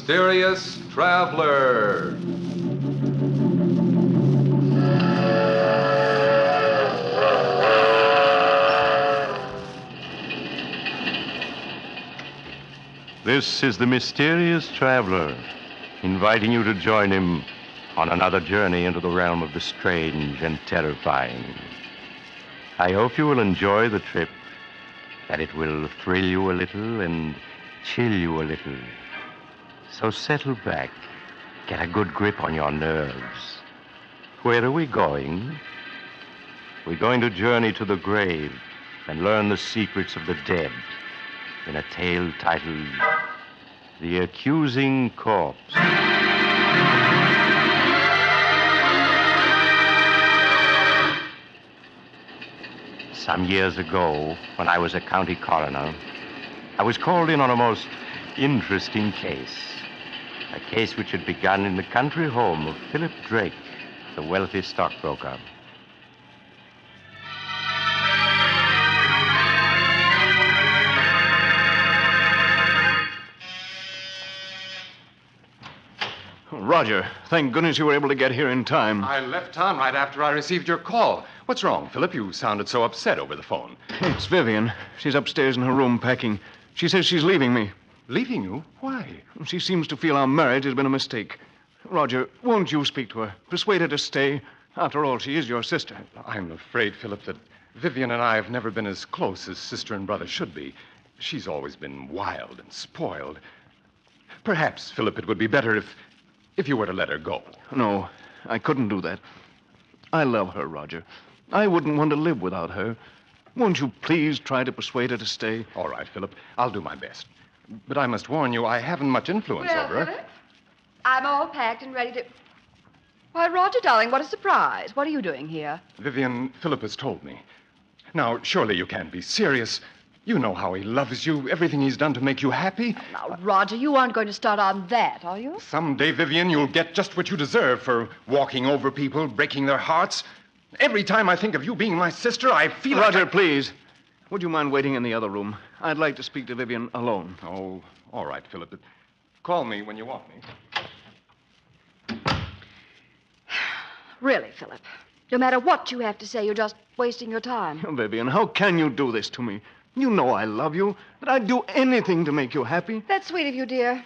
mysterious traveler. This is the mysterious traveler, inviting you to join him on another journey into the realm of the strange and terrifying. I hope you will enjoy the trip, that it will thrill you a little and chill you a little. So settle back, get a good grip on your nerves. Where are we going? We're going to journey to the grave and learn the secrets of the dead in a tale titled The Accusing Corpse. Some years ago, when I was a county coroner, I was called in on a most interesting case. A case which had begun in the country home of Philip Drake, the wealthy stockbroker. Roger, thank goodness you were able to get here in time. I left town right after I received your call. What's wrong, Philip? You sounded so upset over the phone. It's Vivian. She's upstairs in her room packing. She says she's leaving me. Leaving you? Why? She seems to feel our marriage has been a mistake. Roger, won't you speak to her? Persuade her to stay. After all, she is your sister. I'm afraid, Philip, that Vivian and I have never been as close as sister and brother should be. She's always been wild and spoiled. Perhaps, Philip, it would be better if you were to let her go. No, I couldn't do that. I love her, Roger. I wouldn't want to live without her. Won't you please try to persuade her to stay? All right, Philip. I'll do my best. But I must warn you, I haven't much influence over her. Philip, I'm all packed and ready to... Why, Roger, darling, what a surprise. What are you doing here? Vivian, Philip has told me. Now, surely you can't be serious. You know how he loves you, everything he's done to make you happy. Now, Roger, you aren't going to start on that, are you? Someday, Vivian, you'll get just what you deserve for walking over people, breaking their hearts. Every time I think of you being my sister, I feel Roger, like please. Would you mind waiting in the other room? I'd like to speak to Vivian alone. Oh, all right, Philip. Call me when you want me. Really, Philip. No matter what you have to say, you're just wasting your time. Vivian, how can you do this to me? You know I love you, that I'd do anything to make you happy. That's sweet of you, dear.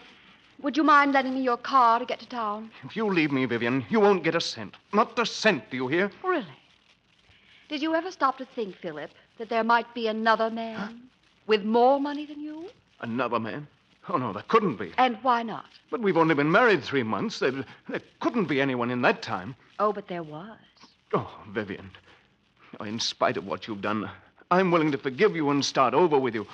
Would you mind lending me your car to get to town? If you leave me, Vivian, you won't get a cent. Not a cent, do you hear? Really? Did you ever stop to think, Philip, that there might be another man with more money than you? Another man? Oh, no, there couldn't be. And why not? But we've only been married 3 months. There couldn't be anyone in that time. Oh, but there was. Oh, Vivian, in spite of what you've done, I'm willing to forgive you and start over with you.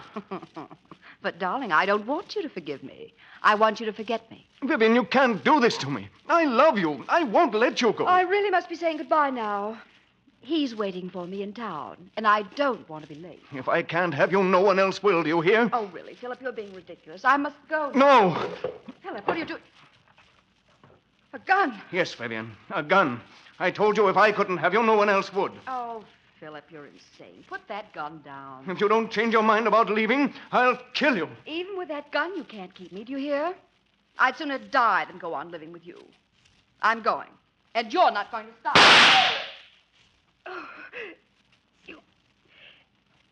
But, darling, I don't want you to forgive me. I want you to forget me. Vivian, you can't do this to me. I love you. I won't let you go. I really must be saying goodbye now. He's waiting for me in town, and I don't want to be late. If I can't have you, no one else will, do you hear? Oh, really, Philip, you're being ridiculous. I must go. No. Philip, what are you doing? A gun. Yes, Vivian, a gun. I told you if I couldn't have you, no one else would. Oh, Philip, you're insane. Put that gun down. If you don't change your mind about leaving, I'll kill you. Even with that gun, you can't keep me. Do you hear? I'd sooner die than go on living with you. I'm going. And you're not going to stop. Oh,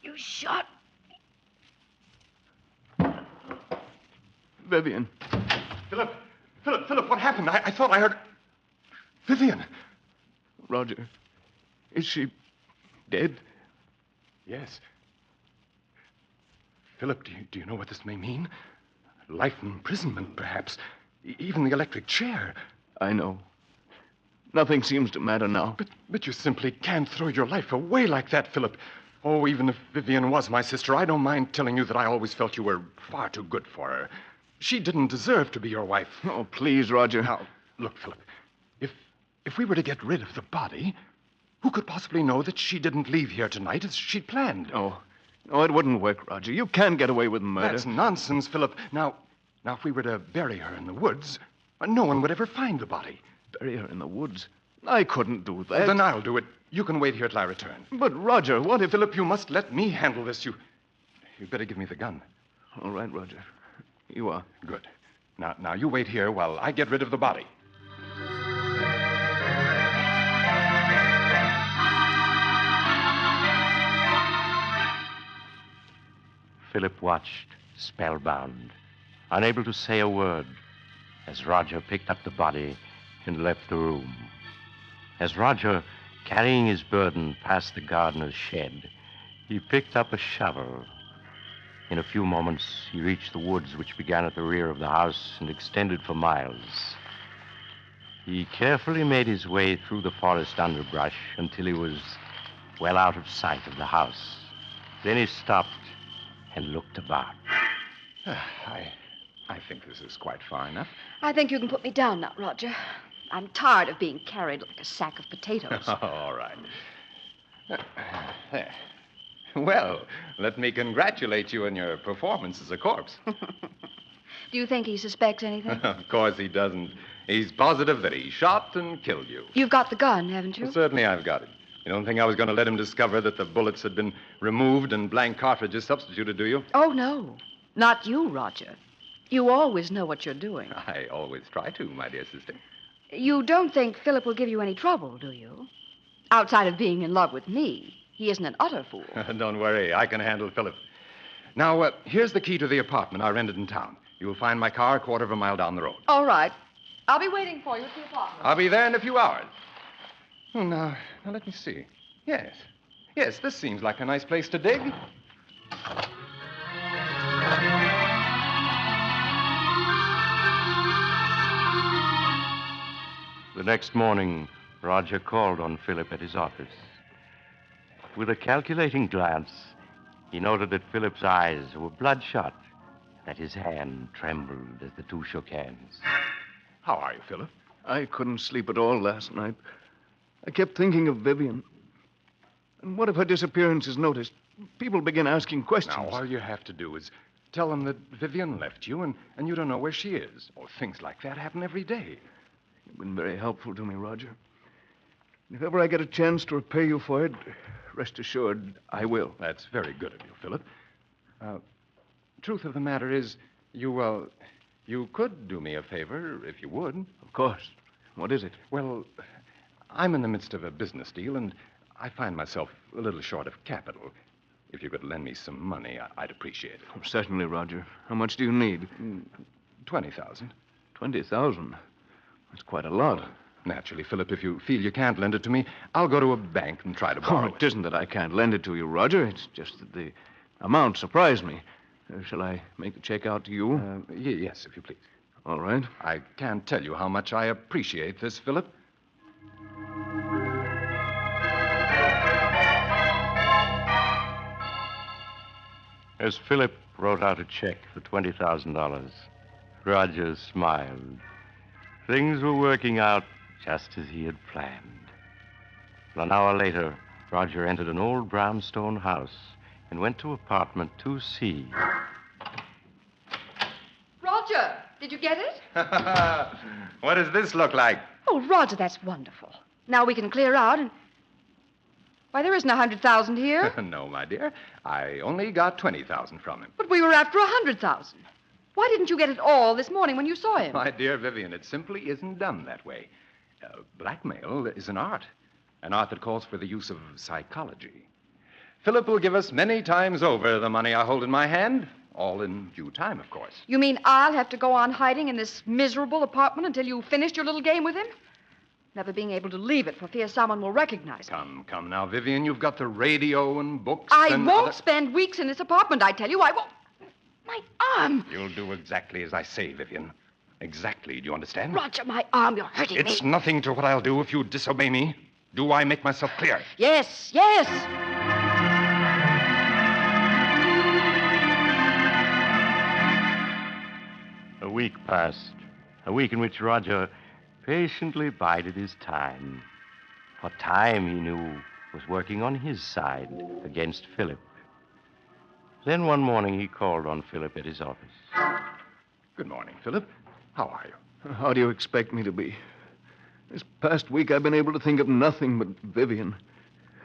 you shot me. Vivian. Philip, what happened? I thought I heard... Vivian. Roger, is she dead? Yes. Philip, do you know what this may mean? Life imprisonment, perhaps. Even the electric chair. I know. Nothing seems to matter now. But you simply can't throw your life away like that, Philip. Oh, even if Vivian was my sister, I don't mind telling you that I always felt you were far too good for her. She didn't deserve to be your wife. Oh, please, Roger. Now, look, Philip, if we were to get rid of the body, who could possibly know that she didn't leave here tonight as she'd planned? Oh, it wouldn't work, Roger. You can't get away with murder. That's nonsense, Philip. Now, if we were to bury her in the woods, no one would ever find the body. Bury her in the woods? I couldn't do that. Then I'll do it. You can wait here till I return. But, Roger, what if... Philip, you must let me handle this. You'd better give me the gun. All right, Roger. You are. Good. Now, you wait here while I get rid of the body. Philip watched, spellbound, unable to say a word, as Roger picked up the body and left the room. As Roger, carrying his burden, passed the gardener's shed, he picked up a shovel. In a few moments, he reached the woods which began at the rear of the house and extended for miles. He carefully made his way through the forest underbrush until he was well out of sight of the house. Then he stopped and looked about. I think this is quite far enough. I think you can put me down now, Roger. I'm tired of being carried like a sack of potatoes. All right. There. Well, let me congratulate you on your performance as a corpse. Do you think he suspects anything? Of course he doesn't. He's positive that he shot and killed you. You've got the gun, haven't you? Well, certainly I've got it. You don't think I was going to let him discover that the bullets had been removed and blank cartridges substituted, do you? Oh, no. Not you, Roger. You always know what you're doing. I always try to, my dear sister. You don't think Philip will give you any trouble, do you? Outside of being in love with me, he isn't an utter fool. Don't worry, I can handle Philip. Now, here's the key to the apartment I rented in town. You'll find my car a quarter of a mile down the road. All right. I'll be waiting for you at the apartment. I'll be there in a few hours. Oh, now let me see. Yes, this seems like a nice place to dig. The next morning, Roger called on Philip at his office. With a calculating glance, he noted that Philip's eyes were bloodshot, that his hand trembled as the two shook hands. How are you, Philip? I couldn't sleep at all last night. I kept thinking of Vivian. And what if her disappearance is noticed? People begin asking questions. Now, all you have to do is tell them that Vivian left you and you don't know where she is. Or things like that happen every day. You've been very helpful to me, Roger. If ever I get a chance to repay you for it, rest assured I will. That's very good of you, Philip. Truth of the matter is, you could do me a favor if you would. Of course. What is it? Well, I'm in the midst of a business deal, and I find myself a little short of capital. If you could lend me some money, I'd appreciate it. Oh, certainly, Roger. How much do you need? 20,000. 20,000. That's quite a lot. Naturally, Philip, if you feel you can't lend it to me, I'll go to a bank and try to borrow It isn't that I can't lend it to you, Roger. It's just that the amount surprised me. Shall I make the check out to you? Yes, if you please. All right. I can't tell you how much I appreciate this, Philip. As Philip wrote out a check for $20,000, Roger smiled. Things were working out just as he had planned. An hour later, Roger entered an old brownstone house and went to apartment 2C. Roger, did you get it? What does this look like? Oh, Roger, that's wonderful. Now we can clear out and... Why, there isn't 100,000 here. No, my dear. I only got 20,000 from him. But we were after 100,000. Why didn't you get it all this morning when you saw him? My dear Vivian, it simply isn't done that way. Blackmail is an art that calls for the use of psychology. Philip will give us many times over the money I hold in my hand, all in due time, of course. You mean I'll have to go on hiding in this miserable apartment until you finished your little game with him? Never being able to leave it for fear someone will recognize me. Come now, Vivian. You've got the radio and books. I won't spend weeks in this apartment, I tell you. I won't. My arm. You'll do exactly as I say, Vivian. Exactly. Do you understand? Roger, my arm. You're hurting me. It's nothing to what I'll do if you disobey me. Do I make myself clear? Yes, yes. A week passed. A week in which Roger patiently bided his time. For time, he knew, was working on his side against Philip. Then one morning he called on Philip at his office. Good morning, Philip. How are you? How do you expect me to be? This past week I've been able to think of nothing but Vivian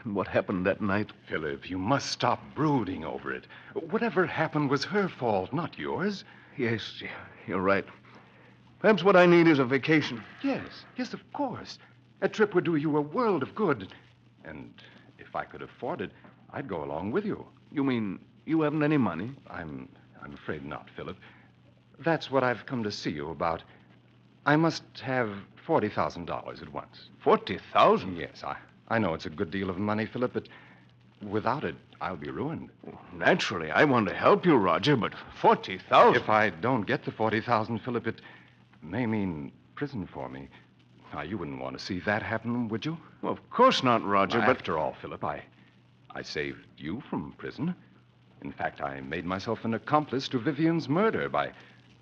and what happened that night. Philip, you must stop brooding over it. Whatever happened was her fault, not yours. Yes, you're right. Perhaps what I need is a vacation. Yes, of course. A trip would do you a world of good. And if I could afford it, I'd go along with you. You mean you haven't any money? I'm afraid not, Philip. That's what I've come to see you about. I must have $40,000 at once. 40,000? Yes, I know it's a good deal of money, Philip, but without it, I'll be ruined. Naturally, I want to help you, Roger, but 40,000? If I don't get the 40,000, Philip, it may mean prison for me. Now, you wouldn't want to see that happen, would you? Well, of course not, Roger, but... After all, Philip, I saved you from prison. In fact, I made myself an accomplice to Vivian's murder by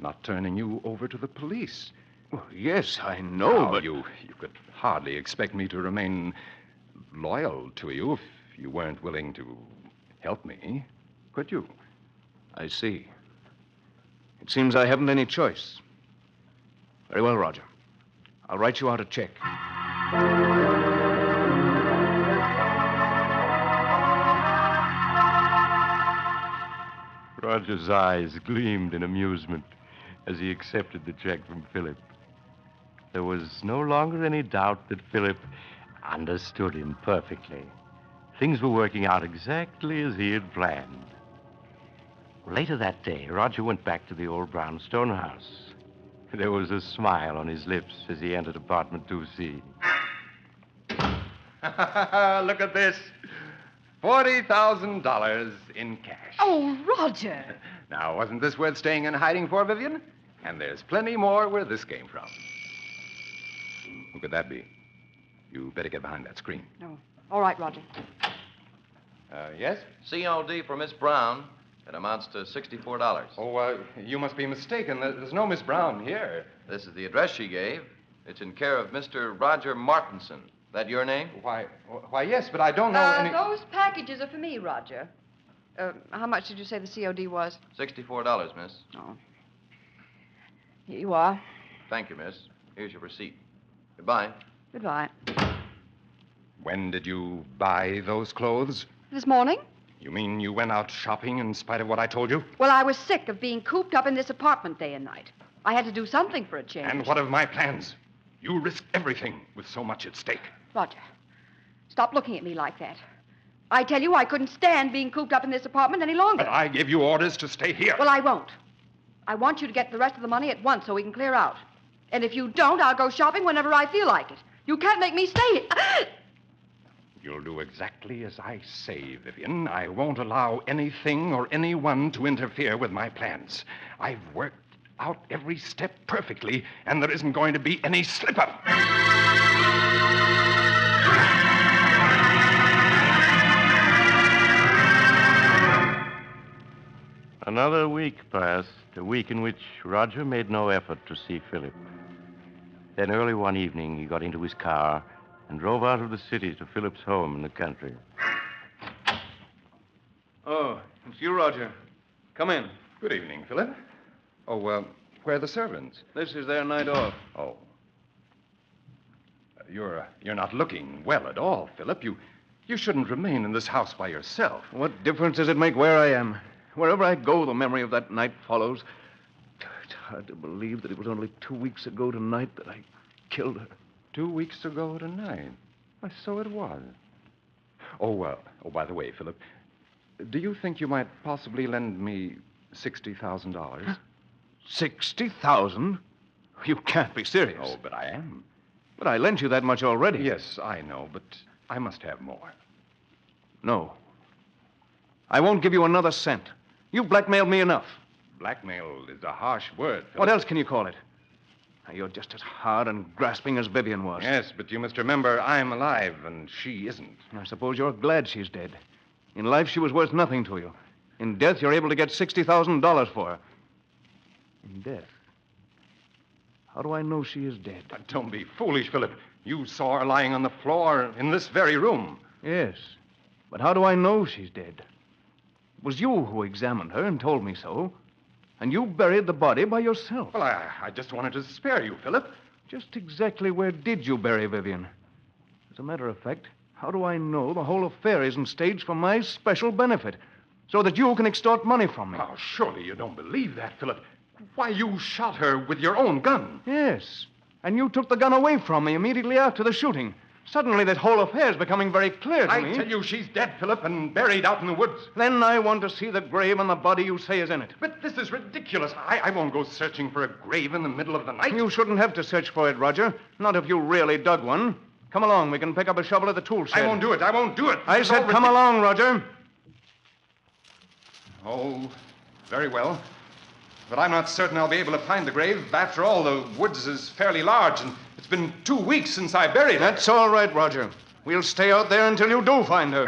not turning you over to the police. Well, yes, I know, Now, but... You could hardly expect me to remain loyal to you if you weren't willing to help me, could you? I see. It seems I haven't any choice. Very well, Roger. I'll write you out a check. Roger's eyes gleamed in amusement as he accepted the check from Philip. There was no longer any doubt that Philip understood him perfectly. Things were working out exactly as he had planned. Later that day, Roger went back to the old brownstone house. There was a smile on his lips as he entered apartment 2C. Look at this. $40,000 in cash. Oh, Roger. Now, wasn't this worth staying in hiding for, Vivian? And there's plenty more where this came from. Who could that be? You better get behind that screen. No. All right, Roger. Yes? COD for Miss Brown. It amounts to $64. Oh, you must be mistaken. There's no Miss Brown here. This is the address she gave. It's in care of Mr. Roger Martinson. That your name? Why, yes, but I don't know any... Those packages are for me, Roger. How much did you say the COD was? $64, miss. Oh. Here you are. Thank you, miss. Here's your receipt. Goodbye. Goodbye. When did you buy those clothes? This morning? You mean you went out shopping in spite of what I told you? Well, I was sick of being cooped up in this apartment day and night. I had to do something for a change. And what of my plans? You risked everything with so much at stake. Roger, stop looking at me like that. I tell you, I couldn't stand being cooped up in this apartment any longer. But I gave you orders to stay here. Well, I won't. I want you to get the rest of the money at once so we can clear out. And if you don't, I'll go shopping whenever I feel like it. You can't make me stay here. You'll do exactly as I say, Vivian. I won't allow anything or anyone to interfere with my plans. I've worked out every step perfectly, and there isn't going to be any slip-up. Another week passed, a week in which Roger made no effort to see Philip. Then early one evening, he got into his car and drove out of the city to Philip's home in the country. Oh, it's you, Roger. Come in. Good evening, Philip. Oh, where are the servants? This is their night off. Oh. You're not looking well at all, Philip. You shouldn't remain in this house by yourself. What difference does it make where I am? Wherever I go, the memory of that night follows. It's hard to believe that it was only 2 weeks ago tonight that I killed her. 2 weeks ago tonight. Why, so it was. Oh, by the way, Philip, do you think you might possibly lend me $60,000? 60,000? You can't be serious. Oh, but I am. But I lent you that much already. Yes, I know, but I must have more. No. I won't give you another cent. You've blackmailed me enough. Blackmail is a harsh word, Philip. What else can you call it? You're just as hard and grasping as Vivian was. Yes, but you must remember I'm alive and she isn't. I suppose you're glad she's dead. In life, she was worth nothing to you. In death, you're able to get $60,000 for her. In death? How do I know she is dead? Don't be foolish, Philip. You saw her lying on the floor in this very room. Yes, but how do I know she's dead? It was you who examined her and told me so. And you buried the body by yourself. Well, I just wanted to spare you, Philip. Just exactly where did you bury Vivian? As a matter of fact, how do I know the whole affair isn't staged for my special benefit, so that you can extort money from me? Oh, surely you don't believe that, Philip. Why, you shot her with your own gun. Yes. And you took the gun away from me immediately after the shooting. Suddenly, that whole affair is becoming very clear to me. I tell you, she's dead, Philip, and buried out in the woods. Then I want to see the grave and the body you say is in it. But this is ridiculous. I won't go searching for a grave in the middle of the night. You shouldn't have to search for it, Roger. Not if you really dug one. Come along. We can pick up a shovel at the tool shed. I won't do it. I won't do it. I said come along, Roger. Oh, very well. But I'm not certain I'll be able to find the grave. After all, the woods is fairly large, and it's been 2 weeks since I buried her. That's all right, Roger. We'll stay out there until you do find her.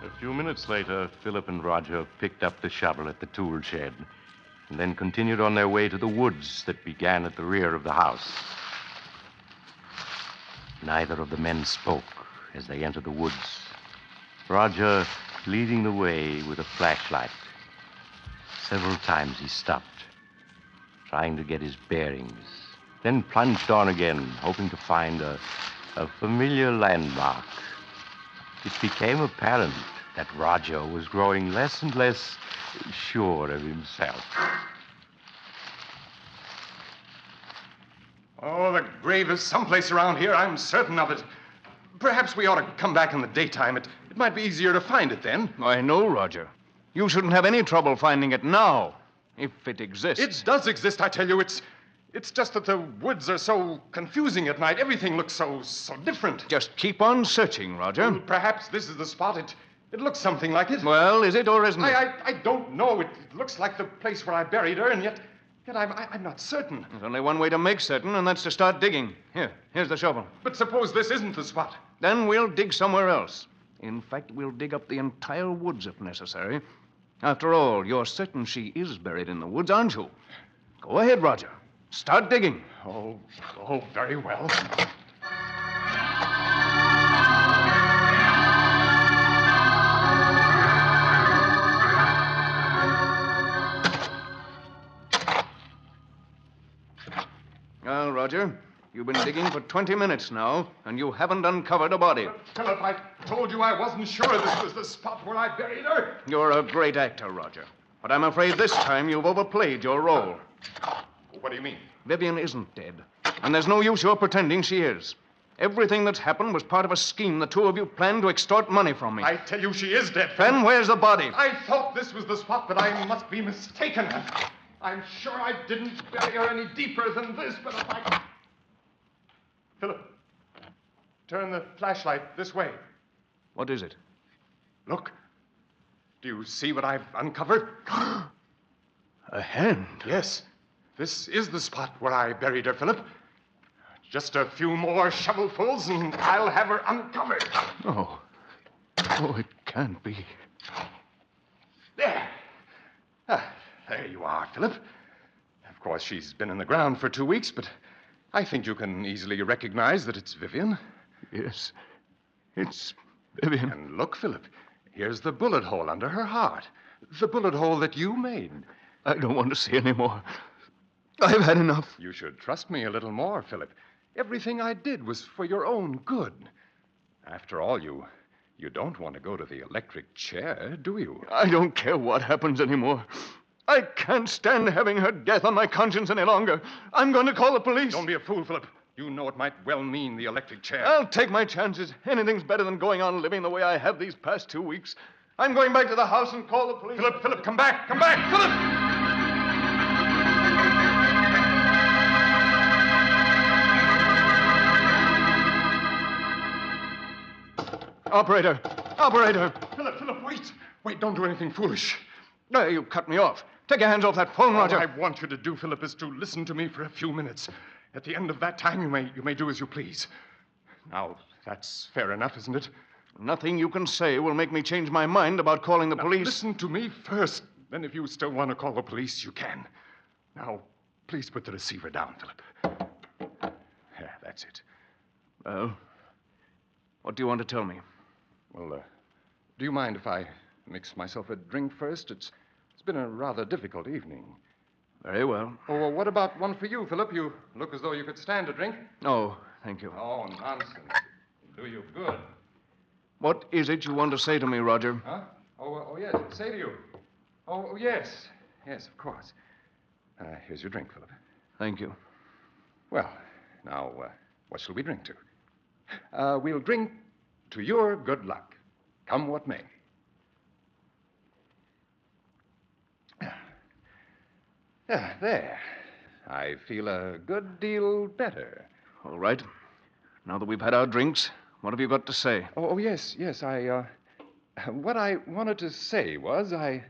A few minutes later, Philip and Roger picked up the shovel at the tool shed and then continued on their way to the woods that began at the rear of the house. Neither of the men spoke as they entered the woods. Roger leading the way with a flashlight. Several times he stopped, trying to get his bearings, then plunged on again, hoping to find a familiar landmark. It became apparent that Roger was growing less and less sure of himself. Oh, the grave is someplace around here. I'm certain of it. Perhaps we ought to come back in the daytime. It might be easier to find it then. I know, Roger. You shouldn't have any trouble finding it now, if it exists. It does exist, I tell you. It's just that the woods are so confusing at night. Everything looks so different. Just keep on searching, Roger. Well, perhaps this is the spot. It looks something like it. Well, is it or isn't it? I don't know. It looks like the place where I buried her, and yet I'm not certain. There's only one way to make certain, and that's to start digging. Here's the shovel. But suppose this isn't the spot. Then we'll dig somewhere else. In fact, we'll dig up the entire woods if necessary. After all, you're certain she is buried in the woods, aren't you? Go ahead, Roger. Start digging. Oh, very well. Well, Roger, you've been digging for 20 minutes now, and you haven't uncovered a body. Philip, I told you I wasn't sure this was the spot where I buried her. You're a great actor, Roger. But I'm afraid this time you've overplayed your role. What do you mean? Vivian isn't dead, and there's no use your pretending she is. Everything that's happened was part of a scheme the two of you planned to extort money from me. I tell you she is dead, Philip. Then where's the body? I thought this was the spot, but I must be mistaken. I'm sure I didn't bury her any deeper than this, but if I... Philip, turn the flashlight this way. What is it? Look. Do you see what I've uncovered? A hand. Yes. This is the spot where I buried her, Philip. Just a few more shovelfuls and I'll have her uncovered. Oh, it can't be. There. There you are, Philip. Of course, she's been in the ground for 2 weeks, but I think you can easily recognize that it's Vivian. Yes, it's Vivian. And look, Philip, here's the bullet hole under her heart. The bullet hole that you made. I don't want to see any more. I've had enough. You should trust me a little more, Philip. Everything I did was for your own good. After all, you don't want to go to the electric chair, do you? I don't care what happens anymore. I can't stand having her death on my conscience any longer. I'm going to call the police. Don't be a fool, Philip. You know it might well mean the electric chair. I'll take my chances. Anything's better than going on living the way I have these past 2 weeks. I'm going back to the house and call the police. Philip, come back! Come back! Philip! Operator! Philip, wait! Wait, don't do anything foolish. You cut me off. Take your hands off that phone, Roger. All I want you to do, Philip, is to listen to me for a few minutes. At the end of that time, you may do as you please. Now, that's fair enough, isn't it? Nothing you can say will make me change my mind about calling the police. Listen to me first. Then if you still want to call the police, you can. Now, please put the receiver down, Philip. Yeah, that's it. Well, what do you want to tell me? Well, do you mind if I mix myself a drink first? It's been a rather difficult evening. Very well. Oh, well, what about one for you, Philip? You look as though you could stand a drink. Oh, thank you. Oh, nonsense. It'll do you good. What is it you want to say to me, Roger? Huh? Oh, yes. Say to you. Oh, yes. Yes, of course. Here's your drink, Philip. Thank you. Well, now, what shall we drink to? We'll drink to your good luck, come what may. There. I feel a good deal better. All right. Now that we've had our drinks, what have you got to say? Oh, yes. What I wanted to say was I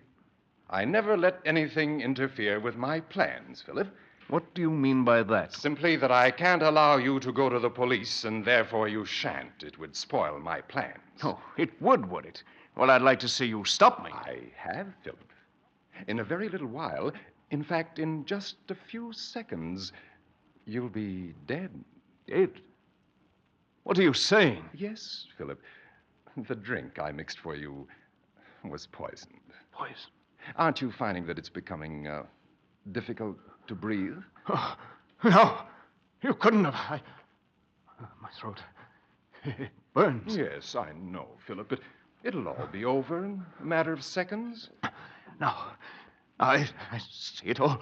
never let anything interfere with my plans, Philip. What do you mean by that? Simply that I can't allow you to go to the police, and therefore you shan't. It would spoil my plans. Oh, it would it? Well, I'd like to see you stop me. I have, Philip. In a very little while, in fact, in just a few seconds, you'll be dead. Dead? What are you saying? Yes, Philip. The drink I mixed for you was poisoned. Poison? Aren't you finding that it's becoming difficult to breathe? Oh, no. You couldn't have. My throat. It burns. Yes, I know, Philip, but it'll all be over in a matter of seconds. No. I see it all.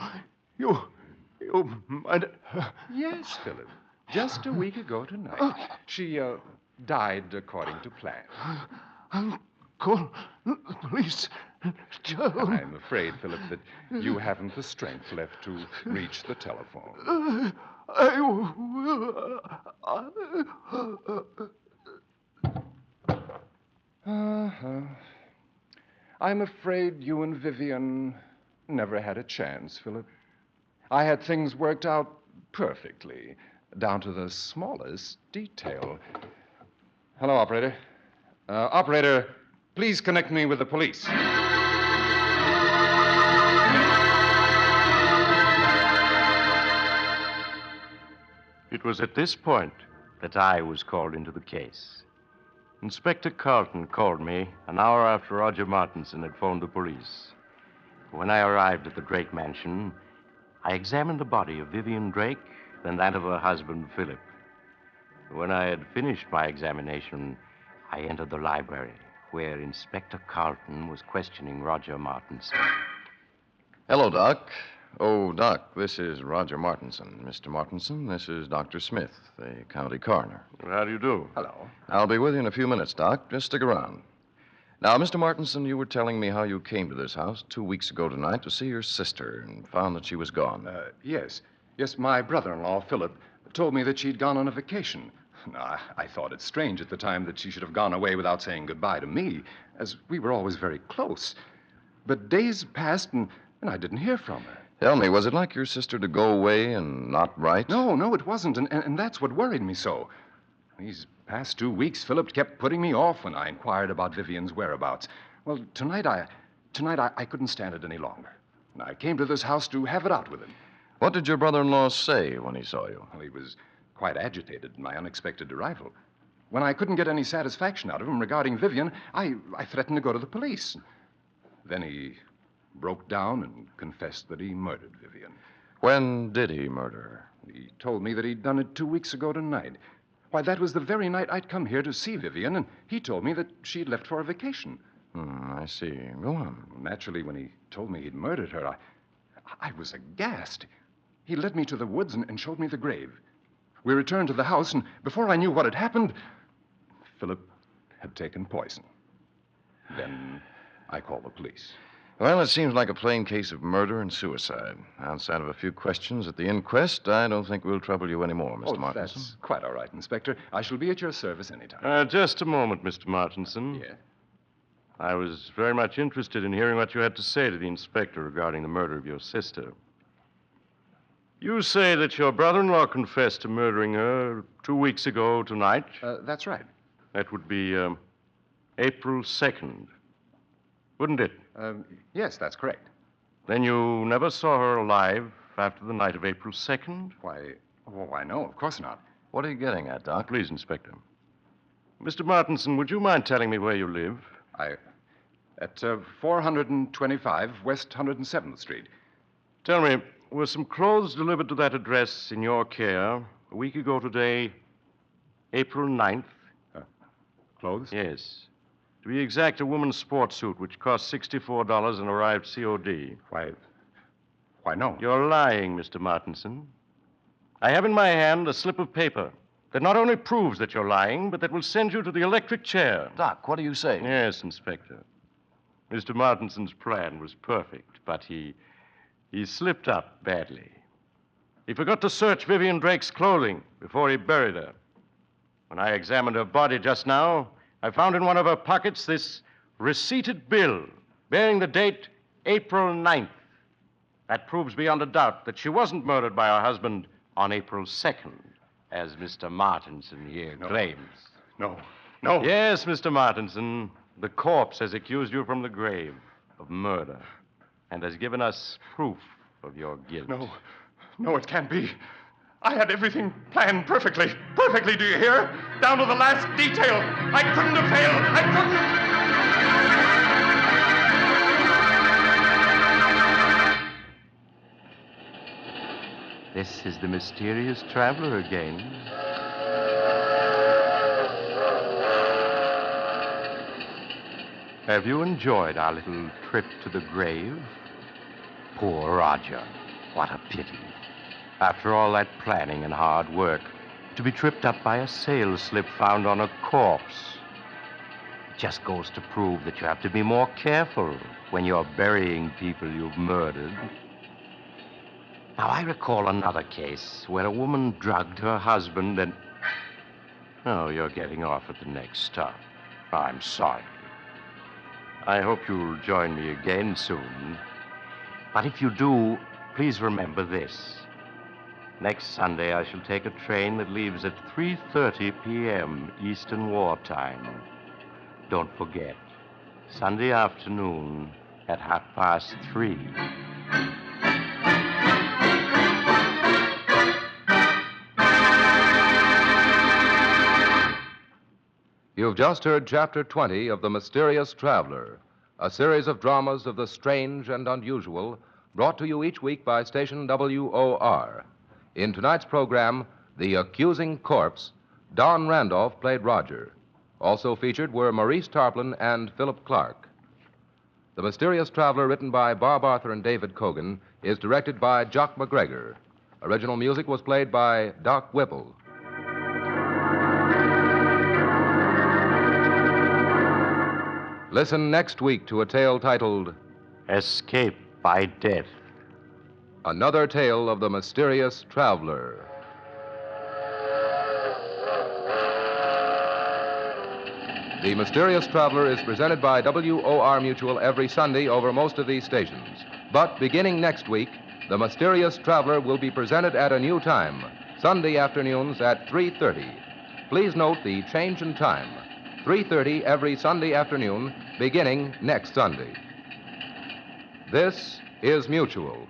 You might. Yes, Philip. Just a week ago tonight, she died according to plan. I'll call the police. Joe. I'm afraid, Philip, that you haven't the strength left to reach the telephone. I will. I'm afraid you and Vivian never had a chance, Philip. I had things worked out perfectly, down to the smallest detail. Hello, operator. Operator, please connect me with the police. It was at this point that I was called into the case. Inspector Carlton called me an hour after Roger Martinson had phoned the police. When I arrived at the Drake mansion, I examined the body of Vivian Drake, then that of her husband, Philip. When I had finished my examination, I entered the library, where Inspector Carlton was questioning Roger Martinson. Hello, Doc. Oh, Doc, this is Roger Martinson. Mr. Martinson, this is Dr. Smith, the county coroner. How do you do? Hello. I'll be with you in a few minutes, Doc. Just stick around. Now, Mr. Martinson, you were telling me how you came to this house 2 weeks ago tonight to see your sister and found that she was gone. Yes. Yes, my brother-in-law, Philip, told me that she'd gone on a vacation. Now, I thought it strange at the time that she should have gone away without saying goodbye to me, as we were always very close. But days passed, and I didn't hear from her. Tell me, was it like your sister to go away and not write? No, it wasn't, and that's what worried me so. These past 2 weeks, Philip kept putting me off when I inquired about Vivian's whereabouts. Well, tonight I couldn't stand it any longer. And I came to this house to have it out with him. What did your brother-in-law say when he saw you? Well, he was quite agitated at my unexpected arrival. When I couldn't get any satisfaction out of him regarding Vivian, I threatened to go to the police. Then he broke down and confessed that he murdered Vivian. When did he murder her? He told me that he'd done it 2 weeks ago tonight. Why, that was the very night I'd come here to see Vivian, and he told me that she'd left for a vacation. I see. Go on. Naturally, when he told me he'd murdered her, I was aghast. He led me to the woods and showed me the grave. We returned to the house, and before I knew what had happened, Philip had taken poison. Then I called the police. Well, it seems like a plain case of murder and suicide. Outside of a few questions at the inquest, I don't think we'll trouble you anymore, Mr. Martinson. That's quite all right, Inspector. I shall be at your service anytime. Just a moment, Mr. Martinson. Yeah? I was very much interested in hearing what you had to say to the inspector regarding the murder of your sister. You say that your brother-in-law confessed to murdering her 2 weeks ago tonight. That's right. That would be April 2nd, wouldn't it? Yes, that's correct. Then you never saw her alive after the night of April 2nd? Why, no, of course not. What are you getting at, Doc? Please, Inspector. Mr. Martinson, would you mind telling me where you live? At 425 West 107th Street. Tell me, were some clothes delivered to that address in your care a week ago today, April 9th? Clothes? Yes. To be exact, a woman's sports suit, which cost $64 and arrived COD. Why, no. You're lying, Mr. Martinson. I have in my hand a slip of paper that not only proves that you're lying, but that will send you to the electric chair. Doc, what are you saying? Yes, Inspector. Mr. Martinson's plan was perfect, but he slipped up badly. He forgot to search Vivian Drake's clothing before he buried her. When I examined her body just now, I found in one of her pockets this receipted bill bearing the date April 9th. That proves beyond a doubt that she wasn't murdered by her husband on April 2nd, as Mr. Martinson here claims. No. Yes, Mr. Martinson, the corpse has accused you from the grave of murder and has given us proof of your guilt. No, it can't be. I had everything planned perfectly. Perfectly, do you hear? Down to the last detail. I couldn't have failed. I couldn't. This is the mysterious traveler again. Have you enjoyed our little trip to the grave? Poor Roger. What a pity. After all that planning and hard work, to be tripped up by a sales slip found on a corpse. It just goes to prove that you have to be more careful when you're burying people you've murdered. Now, I recall another case where a woman drugged her husband and... Oh, you're getting off at the next stop. I'm sorry. I hope you'll join me again soon. But if you do, please remember this. Next Sunday, I shall take a train that leaves at 3:30 p.m. Eastern Wartime. Don't forget, Sunday afternoon at 3:30. You've just heard Chapter 20 of The Mysterious Traveler, a series of dramas of the strange and unusual brought to you each week by station WOR. In tonight's program, The Accusing Corpse, Don Randolph played Roger. Also featured were Maurice Tarplin and Philip Clark. The Mysterious Traveler, written by Bob Arthur and David Cogan, is directed by Jock McGregor. Original music was played by Doc Whipple. Listen next week to a tale titled Escape by Death. Another Tale of the Mysterious Traveler. The Mysterious Traveler is presented by WOR Mutual every Sunday over most of these stations. But beginning next week, The Mysterious Traveler will be presented at a new time, Sunday afternoons at 3:30. Please note the change in time. 3:30 every Sunday afternoon, beginning next Sunday. This is Mutual.